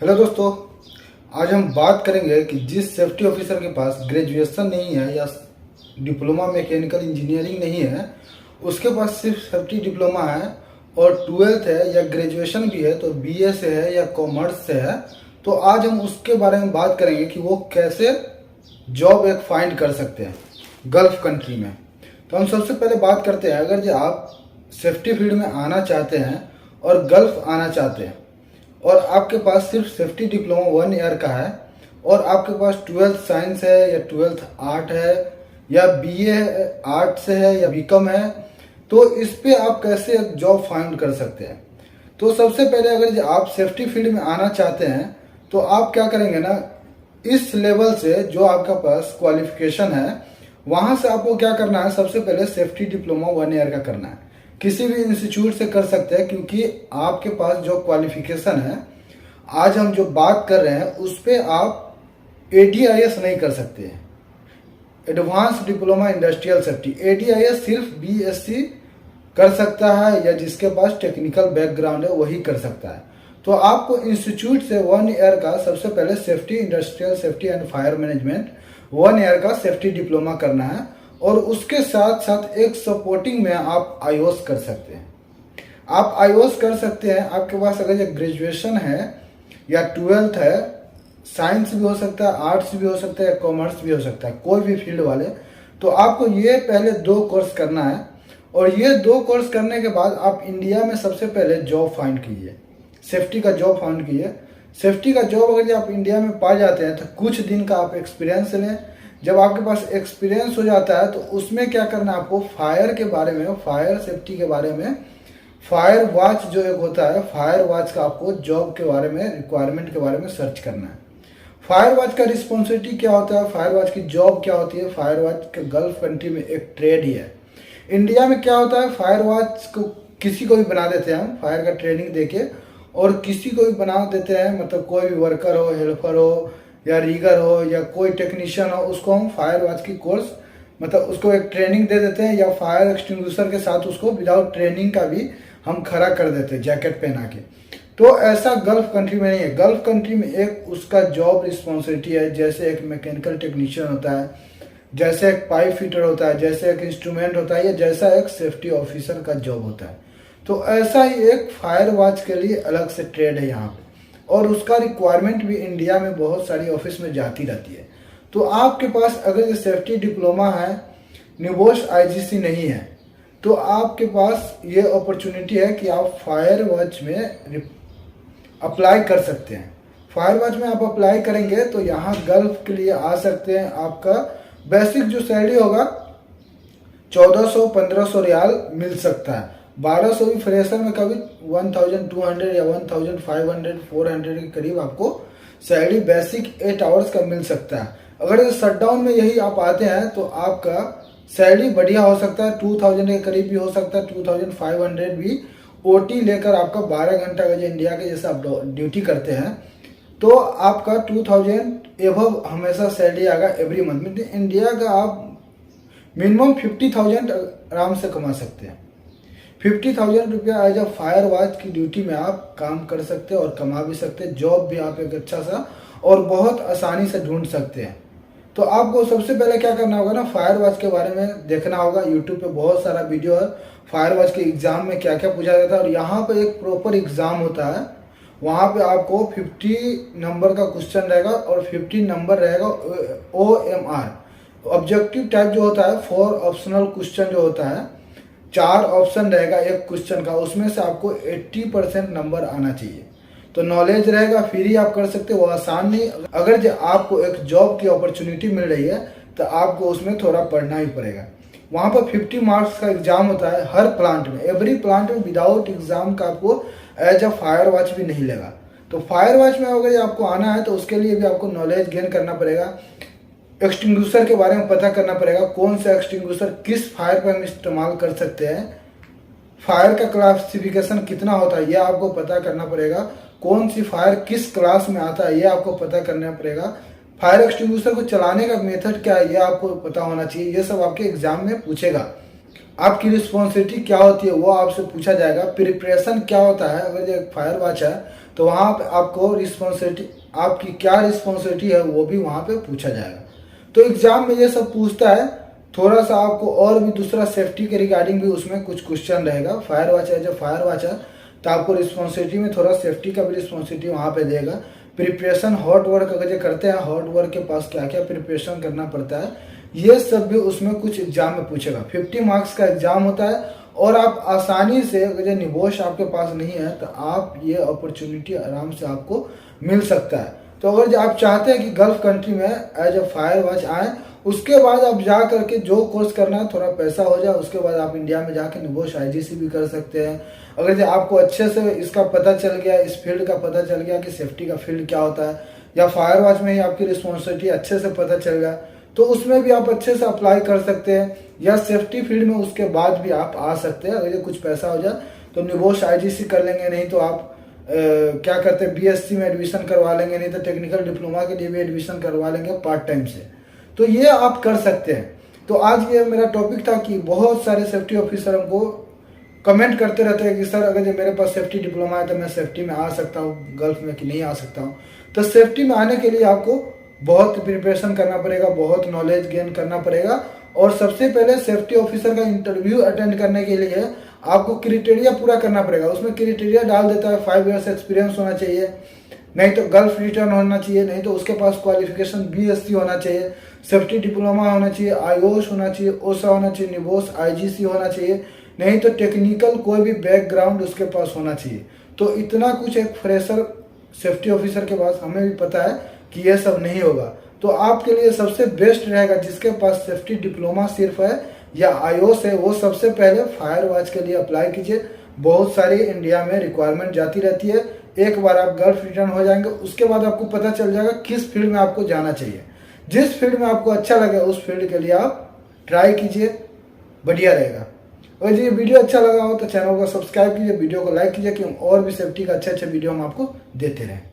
Hello दोस्तों, आज हम बात करेंगे कि जिस सेफ्टी ऑफिसर के पास ग्रेजुएशन नहीं है या डिप्लोमा मैकेनिकल इंजीनियरिंग नहीं है, उसके पास सिर्फ सेफ्टी डिप्लोमा है और ट्वेल्थ है या ग्रेजुएशन भी है तो बीए से है या कॉमर्स से है, तो आज हम उसके बारे में बात करेंगे कि वो कैसे जॉब एक फाइंड कर सकते हैं गल्फ कंट्री में। तो हम सबसे पहले बात करते हैं, अगर जो आप सेफ्टी फील्ड में आना चाहते हैं और गल्फ आना चाहते हैं और आपके पास सिर्फ सेफ्टी डिप्लोमा 1 ईयर का है और आपके पास ट्वेल्थ साइंस है या ट्वेल्थ आर्ट है या बीए आर्ट से है या बीकॉम है, तो इस पे आप कैसे जॉब फाइंड कर सकते हैं। तो सबसे पहले अगर आप सेफ्टी फील्ड में आना चाहते हैं तो आप क्या करेंगे ना, इस लेवल से जो आपका पास क्वालिफिकेशन है वहां से आपको क्या करना है, सबसे पहले सेफ्टी डिप्लोमा 1 ईयर का करना है। किसी भी इंस्टीट्यूट से कर सकते हैं क्योंकि आपके पास जो क्वालिफिकेशन है, आज हम जो बात कर रहे हैं उस पे आप एडीआईएस नहीं कर सकते हैं, एडवांस डिप्लोमा इंडस्ट्रियल सेफ्टी। एडीआईएस सिर्फ बीएससी कर सकता है या जिसके पास टेक्निकल बैकग्राउंड है वही कर सकता है। तो आपको इंस्टीट्यूट से 1 ईयर का सबसे पहले safety industrial safety and fire management 1 year का सेफ्टी डिप्लोमा करना है और उसके साथ साथ एक सपोर्टिंग में आप आईओएस कर सकते हैं। आप आईओएस कर सकते हैं, आपके पास अगर ये ग्रेजुएशन है या ट्वेल्थ है, साइंस भी हो सकता है, आर्ट्स भी हो सकता है, कॉमर्स भी हो सकता है, कोई भी फील्ड वाले, तो आपको ये पहले 2 कोर्स करना है और ये 2 कोर्स करने के बाद आप इंडिया में सबसे पहले जॉब फाइंड कीजिए, सेफ्टी का जॉब फाइंड कीजिए। सेफ्टी का जॉब अगर आप इंडिया में पा जाते हैं तो कुछ दिन का आप एक्सपीरियंस लें। जब आपके पास एक्सपीरियंस हो जाता है तो उसमें क्या करना है, आपको फायर के बारे में, फायर सेफ्टी के बारे में, फायर वॉच जो एक होता है, फायर वॉच का आपको जॉब के बारे में, रिक्वायरमेंट के बारे में सर्च करना है। फायर वॉच का रिस्पॉन्सिबिलिटी क्या होता है, फायर वॉच की जॉब क्या होती है। फायर वॉच के गल्फ कंट्री में एक ट्रेड ही है। इंडिया में क्या होता है, फायर वॉच को किसी को भी बना देते हैं हम, फायर का ट्रेनिंग देके, और किसी को भी बना देते हैं, मतलब कोई भी वर्कर हो, हेल्पर हो या रीगर हो या कोई टेक्नीशियन हो, उसको हम फायर वॉच की कोर्स, मतलब उसको एक ट्रेनिंग दे देते हैं या फायर एक्सटिंग्विशर के साथ उसको विदाउट ट्रेनिंग का भी हम खड़ा कर देते हैं जैकेट पहना के। तो ऐसा गल्फ कंट्री में नहीं है। गल्फ कंट्री में एक उसका जॉब रिस्पॉन्सिबिलिटी है, जैसे एक मैकेनिकल टेक्नीशियन होता है, जैसे एक पाइप फिटर होता है, जैसे एक इंस्ट्रूमेंट होता है, या जैसा एक सेफ्टी ऑफिसर का जॉब होता है। तो ऐसा ही एक फायर वॉच के लिए अलग से ट्रेड है यहाँ पे, और उसका रिक्वायरमेंट भी इंडिया में बहुत सारी ऑफिस में जाती रहती है। तो आपके पास अगर ये सेफ्टी डिप्लोमा है, निबोश आईजीसी नहीं है, तो आपके पास ये अपॉर्चुनिटी है कि आप फायर वॉच में अप्लाई कर सकते हैं। फायर वॉच में आप अप्लाई करेंगे तो यहाँ गल्फ के लिए आ सकते हैं। आपका बेसिक जो सैलरी होगा 1400-1500 रियाल मिल सकता है। 1200 भी फ्रेशर में कभी 1200 या 1500-400 के करीब आपको सैलरी बेसिक 8 आवर्स का मिल सकता है। अगर शटडाउन में यही आप आते हैं तो आपका सैलरी बढ़िया हो सकता है, 2000 के करीब भी हो सकता है, 2500 भी। ओटी लेकर आपका 12 घंटा का जो इंडिया के जैसे आप ड्यूटी करते हैं तो आपका 2000 एवब हमेशा सैलरी आएगा एवरी मंथ में। इंडिया का आप मिनिमम 50,000 आराम से कमा सकते हैं। 50,000 रुपया एज अ फायर वॉच की ड्यूटी में आप काम कर सकते हैं और कमा भी सकते हैं। जॉब भी आप एक अच्छा सा और बहुत आसानी से ढूंढ सकते हैं। तो आपको सबसे पहले क्या करना होगा ना, फायर वॉच के बारे में देखना होगा। यूट्यूब पे बहुत सारा वीडियो है फायर वॉच के एग्जाम में क्या क्या पूछा जाता है, और यहाँ पे एक प्रॉपर एग्जाम होता है। वहाँ पे आपको 50 नंबर का क्वेश्चन रहेगा और 50 नंबर रहेगा OMR, ऑब्जेक्टिव टाइप जो होता है। 4 ऑप्शनल क्वेश्चन जो होता है, 4 ऑप्शन रहेगा एक क्वेश्चन का, उसमें से आपको 80% नंबर आना चाहिए। तो नॉलेज रहेगा, फ्री आप कर सकते हो, वो आसान नहीं। अगर जो आपको एक जॉब की अपॉर्चुनिटी मिल रही है तो आपको उसमें थोड़ा पढ़ना ही पड़ेगा। वहाँ पर 50 मार्क्स का एग्जाम होता है हर प्लांट में, एवरी प्लांट में। विदाउट एग्जाम का आपको एज अ फायर वॉच भी नहीं लगा। तो फायर वॉच में अगर आपको आना है तो उसके लिए भी आपको नॉलेज गेन करना पड़ेगा। एक्सटिंग्विशर के बारे में पता करना पड़ेगा, कौन सा एक्सटिंग्विशर किस फायर पर हम इस्तेमाल कर सकते हैं, फायर का क्लासिफिकेशन कितना होता है ये आपको पता करना पड़ेगा, कौन सी फायर किस क्लास में आता है ये आपको पता करना पड़ेगा, फायर एक्सटिंग्विशर को चलाने का मेथड क्या है ये आपको पता होना चाहिए। ये सब आपके एग्जाम में पूछेगा। आपकी रिस्पॉन्सिबिलिटी क्या होती है वो आपसे पूछा जाएगा। प्रिपरेशन क्या होता है, अगर जो फायर वॉच है तो वहाँ पे आपको रिस्पॉन्सिबिलिटी, आपकी क्या रिस्पॉन्सिबिलिटी है वो भी वहाँ पे पूछा जाएगा। तो एग्जाम में ये सब पूछता है। थोड़ा सा आपको और भी दूसरा सेफ्टी के रिगार्डिंग भी उसमें कुछ क्वेश्चन रहेगा। फायर वॉच है, जब फायर वॉच है तो आपको रिस्पॉन्सिबिलिटी में थोड़ा सेफ्टी का भी रिस्पॉन्सिबिलिटी वहाँ पे देगा। प्रिपरेशन हॉट वर्क अगर जो करते हैं, हॉट वर्क के पास क्या क्या प्रिपरेशन करना पड़ता है, ये सब भी उसमें कुछ एग्जाम में पूछेगा। 50 मार्क्स का एग्जाम होता है और आप आसानी से, अगर जो निबोश आपके पास नहीं है तो आप ये अपॉर्चुनिटी आराम से आपको मिल सकता है। तो अगर जो आप चाहते हैं कि गल्फ कंट्री में एज अ फायर वॉच आए, उसके बाद आप जा करके जो कोर्स करना है, थोड़ा पैसा हो जाए, उसके बाद आप इंडिया में जाके निबोश IGC भी कर सकते हैं। अगर जो आपको अच्छे से इसका पता चल गया, इस फील्ड का पता चल गया कि सेफ्टी का फील्ड क्या होता है, या फायर वॉच में ही आपकी रिस्पॉन्सिबिलिटी अच्छे से पता चल गया, तो उसमें भी आप अच्छे से अप्लाई कर सकते हैं। या सेफ्टी फील्ड में उसके बाद भी आप आ सकते हैं। अगर कुछ पैसा हो जाए तो निबोश IGC कर लेंगे, नहीं तो आप क्या करते हैं BSc में एडमिशन करवा लेंगे, नहीं तो टेक्निकल डिप्लोमा के लिए भी एडमिशन करवा लेंगे पार्ट टाइम से। तो ये आप कर सकते हैं। तो आज ये मेरा टॉपिक था कि बहुत सारे सेफ्टी ऑफिसर हमको कमेंट करते रहते हैं कि सर अगर जो मेरे पास सेफ्टी डिप्लोमा है तो मैं सेफ्टी में आ सकता हूँ गल्फ में कि नहीं आ सकता हूँ। तो सेफ्टी में आने के लिए आपको बहुत प्रिपरेशन करना पड़ेगा, बहुत नॉलेज गेन करना पड़ेगा। और सबसे पहले सेफ्टी ऑफिसर का इंटरव्यू अटेंड करने के लिए आपको क्राइटेरिया पूरा करना पड़ेगा। उसमें क्राइटेरिया डाल देता है 5 इयर्स एक्सपीरियंस होना चाहिए, नहीं तो गल्फ रिटर्न होना चाहिए, नहीं तो उसके पास क्वालिफिकेशन BSc होना चाहिए, सेफ्टी डिप्लोमा होना चाहिए, IOS होना चाहिए, OSHA होना चाहिए, निबोश IGC होना चाहिए, नहीं तो टेक्निकल कोई भी बैकग्राउंड उसके पास होना चाहिए। तो इतना कुछ एक फ्रेशर सेफ्टी ऑफिसर के पास, हमें भी पता है कि ये सब नहीं होगा। तो आपके लिए सबसे बेस्ट रहेगा जिसके पास सेफ्टी डिप्लोमा सिर्फ है या IOS है, वो सबसे पहले फायर वॉच के लिए अप्लाई कीजिए। बहुत सारी इंडिया में रिक्वायरमेंट जाती रहती है। एक बार आप गल्फ रिटर्न हो जाएंगे, उसके बाद आपको पता चल जाएगा किस फील्ड में आपको जाना चाहिए। जिस फील्ड में आपको अच्छा लगे उस फील्ड के लिए आप ट्राई कीजिए, बढ़िया रहेगा। अगर ये वीडियो अच्छा लगा हो तो चैनल को सब्सक्राइब कीजिए, वीडियो को लाइक कीजिए कि और भी सेफ्टी का अच्छे वीडियो हम आपको देते रहें।